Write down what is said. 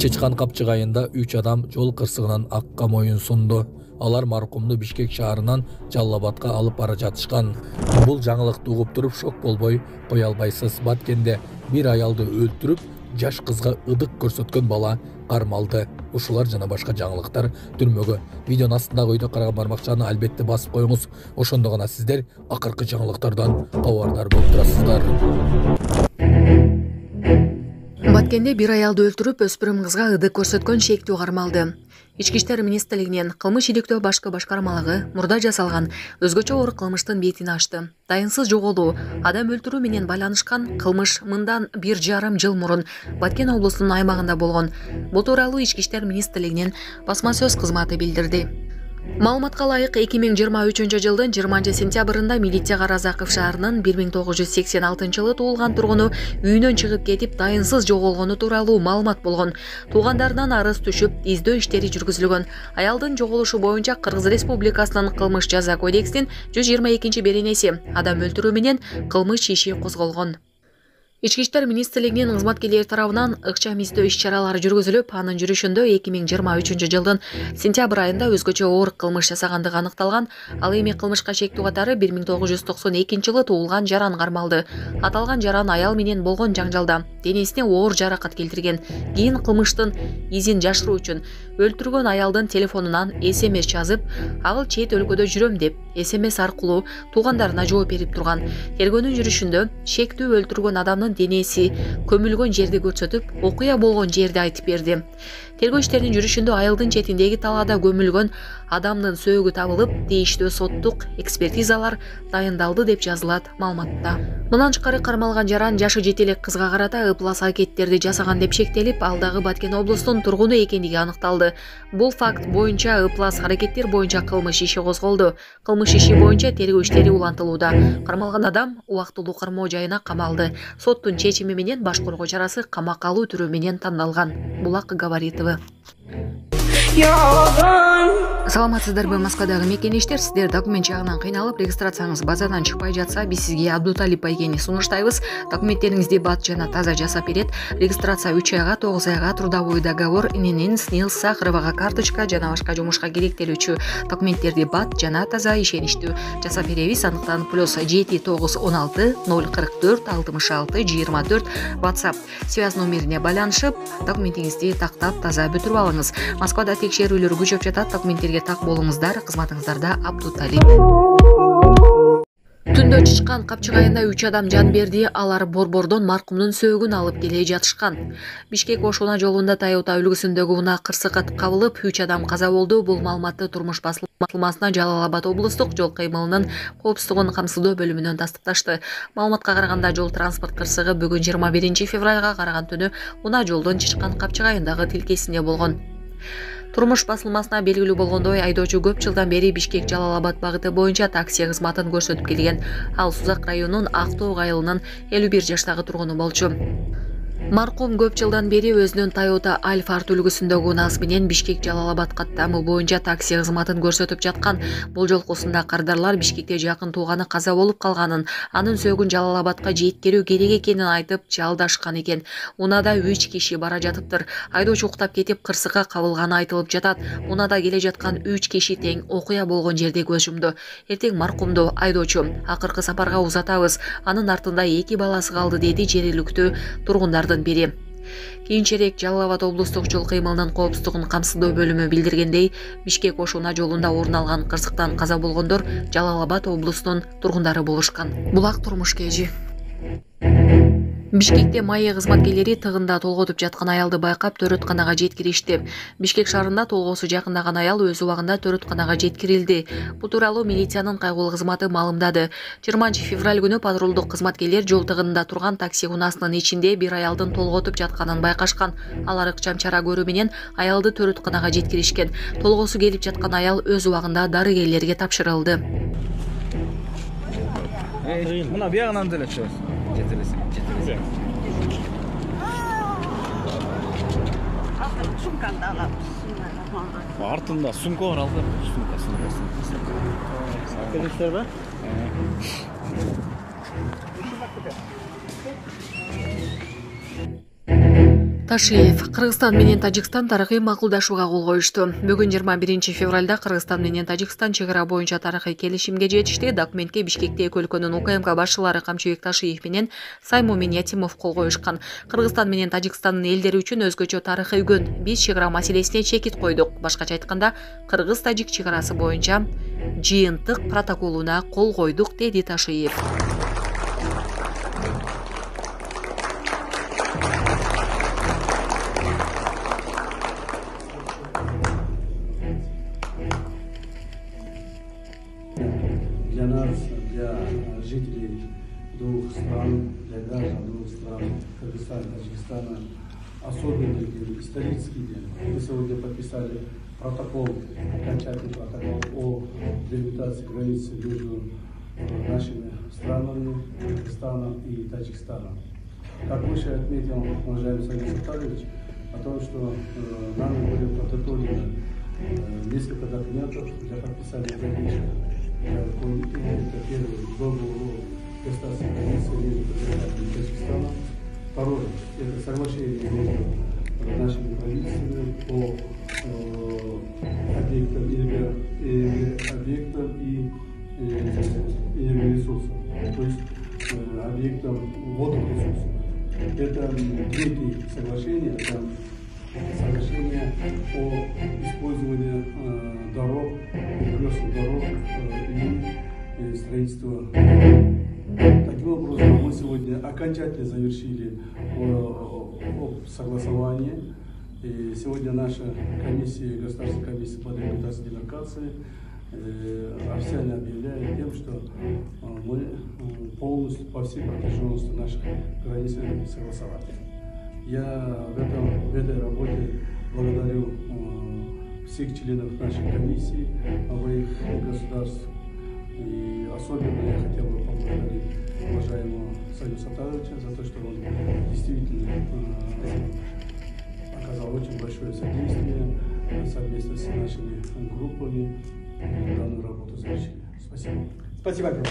Чычкан Капчык айында 3 адам жол кырсыгынан акка моюн сунду. Алар маркумду Бишкек шаарынан Жалал Абадка алып бара жатышкан. Бул жаңылыкты угуп туруп шок болбой кое албайсыз. Баткенде бир аялды өлтүрүп, жаш кызга ыдык көрсөткөн бала кармалды. Ушулар жана башка жаңылыктар түрмөгө. Видеонун астындагы үйдө караган бармакчаны албетте басып коюңуз. Ошондо гана сиздер акыркы жаңылыктардан кабардар болуп турасыздар. Баткенде бир аялды өлтүрүп, өспүрүм кызга ыдык көрсөткөн шектүү кармалды. Ички иштер министрлигинин кылмыш иликтөө башкы башкармалыгы мурда жасалган өзгөчө оор кылмыштын бетин ачты. Дайынсыз жоголуу, адам өлтүрүү менен байланышкан кылмыш мындан 1,5 жыл мурун Баткен облусунун аймагында болгон. Бул тууралуу Ички иштер министрлигинин басма сөз кызматы билдирди. Маалыматка ылайык 2023 жылдын 20 сентябрында милиция Каразаков шаарынын 1986 жылы туулган тургуну үйүнөн чыгып кетип, дайынсыз жоголгону тууралуу маалымат болгон. Туугандарынан арыз түшүп, издөө иштери жүргүзүлгөн. Аялдын жоголушу боюнча Кыргыз Республикасынын кылмыш жаза кодексинин 122-беренеси адам өлтүрүү менен кылмыш иши козголгон. Ички иштер министрлигинин кызматкерлери тарабынан ыкчам издөө иш-чаралары жүргүзүлүп, анын жүрүшүндө 2023 жылдын сентябрь айында өзгөчө оор кылмыш жасагандыгы аныкталган. Ал эми кылмышка шектүү катары 1992 жылы туулган жаран кармалды. Аталган жаран аял менен болгон жаңжалда денесине оор жаракат келтирген. Кийин кылмыштын изин жашыруу үчүн өлтүргөн аялдын телефонунан СМС жазып, ал чет өлкөдө жүрөм деп СМС аркылуу туугандарына жооп берип турган. Тергөөнүн жүрүшүндө шектүү өлтүргөн адамдын денеси көмүлгөн жерди көрсөтүп, окуя болгон жерди айтып берди. Тергөө иштеринин жүрүшүндө айылдын четиндеги талаада көмүлгөн адамдын сөөгү табылып, тийиштүү соттук экспертизалар дайындалды деп жазылат маалыматта. Мындан тышкары кармалган жаран жашы жете элек кызга карата ыплас аракеттерди жасаган деп шектелип, ал дагы Баткен облусунун тургуну экендиги аныкталды. Бул факт боюнча ыплас аракеттер боюнча кылмыш иши козголду. Кылмыш иши боюнча тергөө иштери улантылууда. Кармалган адам убактылуу кармоо жайына камалды. Соттун чечими менен баш коргоо чарасы камакка алуу түрү менен тандалган. Булак Габаритова. Саламатсыздарбы, Москвадагы мекенештер, сиздер документ жагынан кыйналып, регистрацияңыз базадан чыкпай жатса, биз сизге Абдуталип Байгени сунуштайбыз. Документтериңизди бат жана таза жасап берет. Регистрация 3 айга, 9 айга, трудовой договор, ИНН, СНИЛС, Сахаровага карточка жана башка жумушка керектелүүчү документтерди бат жана таза ишеничтүү жасап беребиз. Андыктан +7 916 044 66 24 WhatsApp связь номерине байланышып, документиңизди тактап таза бүтүрүп алыңыз. Москвада текшерүүлөр күчөп жатат, документтерге так болуңуздар, кызматыңыздарда Абдуталип. Түндө Чычкан Капчык айында 3 адам жан берди. Алар борбордон маркумдун сөөгүн алып келе жатышкан. Бишкек Ошуна жолунда Toyota үлгүсүндөгү унаа кырсыкка кабылып, 3 адам каза болду. Бул маалыматты турмуш басылмасына Жалал Абад облустук жол кыймылынын коопсуздугун камсыздоо бөлүмүнөн тастыкташты. Маалыматка караганда, жол транспорт кырсыгы бүгүн 21 февралга караган түнү унаа жолдун Чычкан Капчык айындагы тилкесинде болгон. Турмуш басылмасына белгилүү болгондой, айдоочу көп жылдан бери Бишкек Жалал Абад багыты боюнча такси кызматын көрсөтүп келген. Ал Сузак районунун Актоок айылынын 51 жаштагы тургуну болчу. Маркум көп жылдан бери өзүнүн Toyota Alphard үлгүсүндөгү унаасы менен Бишкек Жалал Абад каттамы боюнча такси кызматын көрсөтүп жаткан. Бул жолкусунда кардарлар Бишкекте жакын тууганы каза болуп калганын, анын сөөгүн Жалал Абадка жеткирүү керек экенин айтып жалдашкан экен. Унаада 3 киши бара жатыптыр. Айдоочу уктап кетип, кырсыкка кабылганы айтылып жатат. Унаада келе жаткан 3 киши тең окуя болгон жерде көз жумду. Эртең маркумду айдоочу акыркы сапарга узатабыз. Анын артында 2 баласы калды, деди жергиликтүү тургундардын бири. Кийинчерээк Жалал Абад облустук жол кыймылынын коопсуздугун камсыздоо бөлүмү билдиргендей, Бишкек Ошуна жолунда орун алган кырсыктан каза болгондор Жалал Абад облусунун тургундары болушкан. Булак турмуш кежи. Бишкекте майы кызматкерлери тыгында толготуп жаткан аялды байкап төрөтканага жеткиришти. Бишкек шаарында толгоосу жакындаган аял өз убагында төрөтканага жеткирилди. Бул тууралуу милициянын кайгылуу кызматы маалымдады. 20 февраль күнү патрулдук кызматкерлер жол тыгында турган такси унаасынын ичинде бир аялдын толготуп жатканын байкашкан. Алар ыкчам чара көрүү менен аялды төрөтканага жеткиришкен. Толгоосу келип жаткан аял өз убагында дарыгерлерге тапшырылды. Мына биягынан деле чыгат. Жетелесең. Сумкамды алабыз. Артында сумка бар, алды. Келиштер ба? Ташиев Кыргызстан менен Тажикстан тарыхый макулдашууга кол коюшту. Бүгүн 21 февралда Кыргызстан менен Тажикстан чек ара боюнча тарыхый келишимге жетишти. Документке Бишкекте эки өлкөнүн УКМК башчылары Камчыбек Ташиев менен Саймумин Ятимов кол коюшкан. Кыргызстан менен Тажикстандын элдери үчүн өзгөчө тарыхый күн. Биз чек ара маселесине чекит койдук. Башкача айтканда, Кыргыз-Тажик чек арасы боюнча жыйынтык протоколуна кол койдук, деди Ташиев. Для нас, для жителей двух стран, для граждан двух стран, Кыргызстана и Таджикистана, особенный день, исторический день. Мы сегодня подписали протокол, окончательный протокол о делимитации границы между нашими странами, Кыргызстаном и Таджикистаном. Как выше отметил уважаемый Сергей Сатарович, о том, что нами были подготовлены несколько документов для подписания дальнейших. Это первый договор государственной границы между Кыргызстаном и Таджикистаном. Второе – это соглашение между нашими правительствами по объектам и энергоресурсам, то есть объектам водных ресурсов. Это третье соглашение, это соглашение о использовании дорог, перекрестных дорог и строительства. Таким образом, мы сегодня окончательно завершили согласование. И сегодня наша комиссия, Государственная комиссия по делимитации и демаркации официально объявляет тем, что мы полностью по всей протяженности наших границ согласовали. Я в этой работе благодарю всех членов нашей комиссии обоих государств. И особенно я хотел бы поблагодарить уважаемого Саюза Сатаровича за то, что он действительно оказал очень большое содействие совместно с нашими группами данную работу завершили. Спасибо. Спасибо огромное.